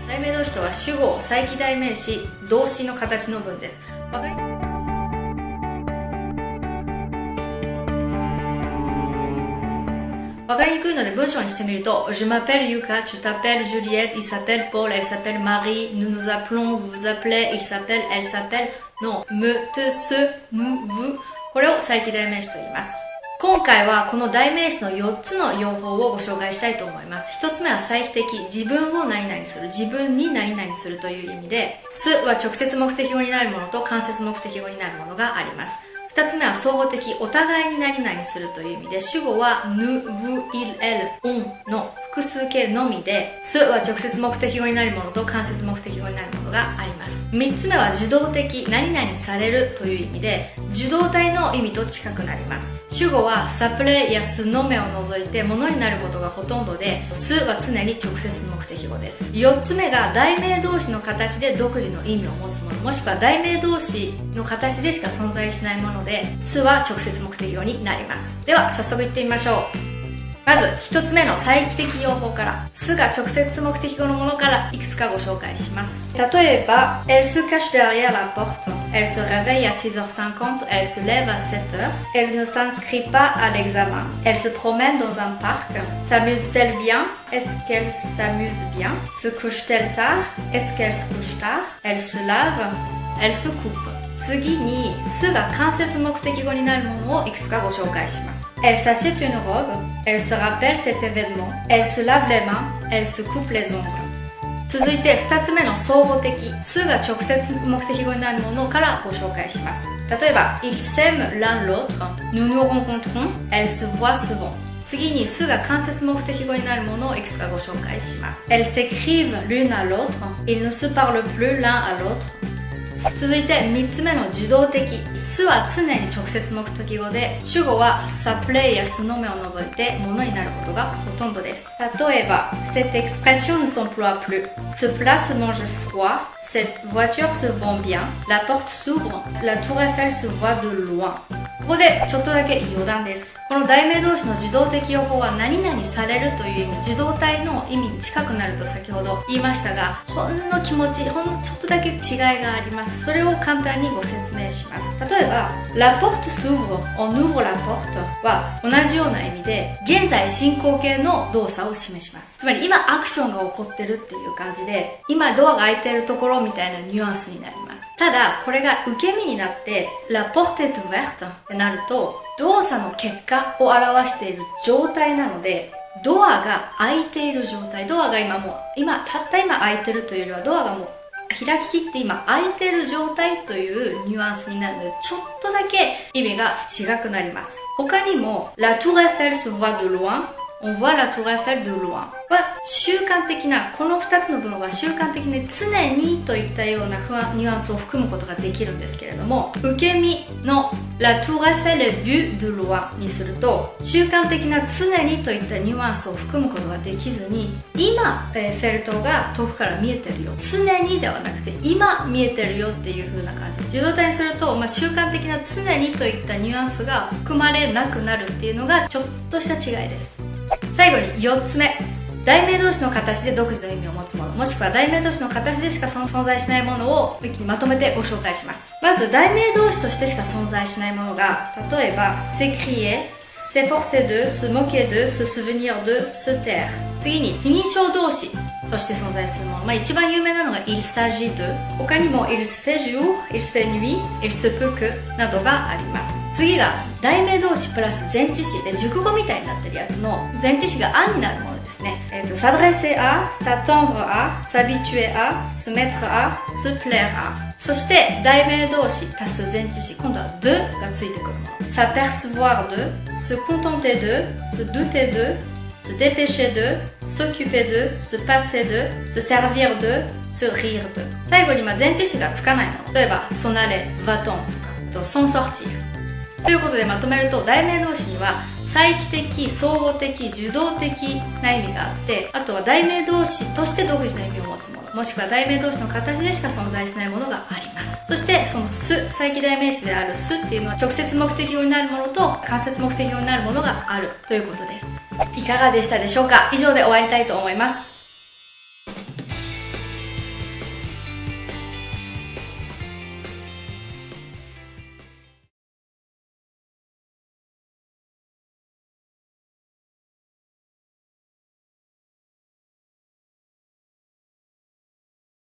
題名動詞とは主語、再起代名詞、動詞の形の文です。わかりにくいので文章にしてみると Je m'appelle Yuka, tu t'appelles Juliette, il s'appelle Paul, elle s'appelle Marie, nous nous appelons, vous vous appelez, il s'appelle, elle s'appelle,のme, te, ce, nous, vous これを再起代名詞と言います。今回はこの代名詞の4つの用法をご紹介したいと思います。1つ目は再帰的、自分を何々する、自分に何々するという意味で、すは直接目的語になるものと間接目的語になるものがあります。2つ目は相互的、お互いに何々するという意味で、主語は nous, vous, il, elle, on の複数形のみで、すは直接目的語になるものと間接目的語になるものがあります。3つ目は受動的、何々されるという意味で、受動体の意味と近くなります。主語は s'appeler や se nommer を除いて物になることがほとんどで、すは常に直接目的語です。4つ目が題名動詞の形で独自の意味を持つもの、もしくは題名動詞の形でしか存在しないもので、すは直接目的語になります。では早速いってみましょう。まず1つ目の再帰的用法から、すが直接目的語のものからいくつかご紹介します。例えば Elle se cache derrière la porte, Elle se réveille à 6h50, Elle se lève à 7h, Elle ne s'inscrit pas à l'examen, Elle se promène dans un parc, S'amuse-t-elle bien, Est-ce qu'elle s'amuse bien, Se couche-t-elle tard, Est-ce qu'elle se couche tard, Elle se lave, Elle se coupe。 次にすが間接目的語になるものをいくつかご紹介します。Elle s'achète une robe, elle se rappelle cet événement, elle se lave les mains, elle se coupe les ongles。 続いて2つ目の相互的、すが直接目的語になるものからご紹介します。例えば Ils s'aiment l'un l'autre, nous nous rencontrons, elle se voit souvent。 次にすが間接目的語になるものをいくつかご紹介します。 Elles s'écrivent l'une à l'autre, ils ne se parlent plus l'un à l'autre。続いて3つ目の受動的、すは常に直接目的語で、主語はs'appelerやse nommerを除いて物になることがほとんどです。例えば Cette expression ne s'emploie plus, Ce plat se mange froid, Cette voiture se vend bien, La porte s'ouvre, La tour Eiffel se voit de loin。 ここでちょっとだけ余談です。この題名動詞の受動的用法は何々されるという意味、受動体の意味に近くなると先ほど言いましたが、ほんの気持ち、ほんのちょっとだけ違いがあります。それを簡単にご説明します。例えば La porte s'ouvre, on ouvre la porte は同じような意味で、現在進行形の動作を示します。つまり今アクションが起こってるっていう感じで、今ドアが開いてるところみたいなニュアンスになります。ただこれが受け身になって La porte est ouverte ってなると、動作の結果を表している状態なので、ドアが開いている状態、ドアが今たった今開いてるというよりは、ドアがもう開ききって今開いている状態というニュアンスになるので、ちょっとだけ意味が違くなります。他にも La tour Eiffel se voit de loin, On voit la tour Eiffel de loin は習慣的な、この2つの文は習慣的に常にといったようなニュアンスを含むことができるんですけれども、受け身の La tour Eiffel est vue de loin にすると、習慣的な常にといったニュアンスを含むことができずに、今エッフェル塔が遠くから見えてるよ、常にではなくて今見えてるよっていう風な感じ、受動体にすると、習慣的な常にといったニュアンスが含まれなくなるっていうのがちょっとした違いです。最後に4つ目、題名動詞の形で独自の意味を持つもの、もしくは題名動詞の形でしか存在しないものを一気にまとめてご紹介します。まず題名動詞としてしか存在しないものが、例えば s'écrier, s'efforcer de, se moquer de, se souvenir de, se taire。 次に非認証動詞として存在するもの、一番有名なのが il s'agit de、 他にも il se fait jour, il se fait nuit, il se peut que などがあります。次が題名動詞プラス前置詞で、熟語みたいになってるやつの前置詞があになるものですね。s'adresser à, s'attendre à, s'habituer à, se mettre à, se plaire à。 そして題名動詞足す前置詞、今度は de がついてくるもの。s'apercevoir de, se contenter de, se douter de, se dépêcher de, s'occuper de, se passer de, se servir de, se rire de。 最後に前置詞がつかないもの、例えば s'en aller, va-t-on とかs'en sortir。ということでまとめると、題名動詞には再帰的、相互的、受動的な意味があって、あとは題名動詞として独自の意味を持つもの、もしくは題名動詞の形でしか存在しないものがあります。そしてそのす、再帰代名詞であるすっていうのは直接目的語になるものと間接目的語になるものがあるということです。いかがでしたでしょうか。以上で終わりたいと思います。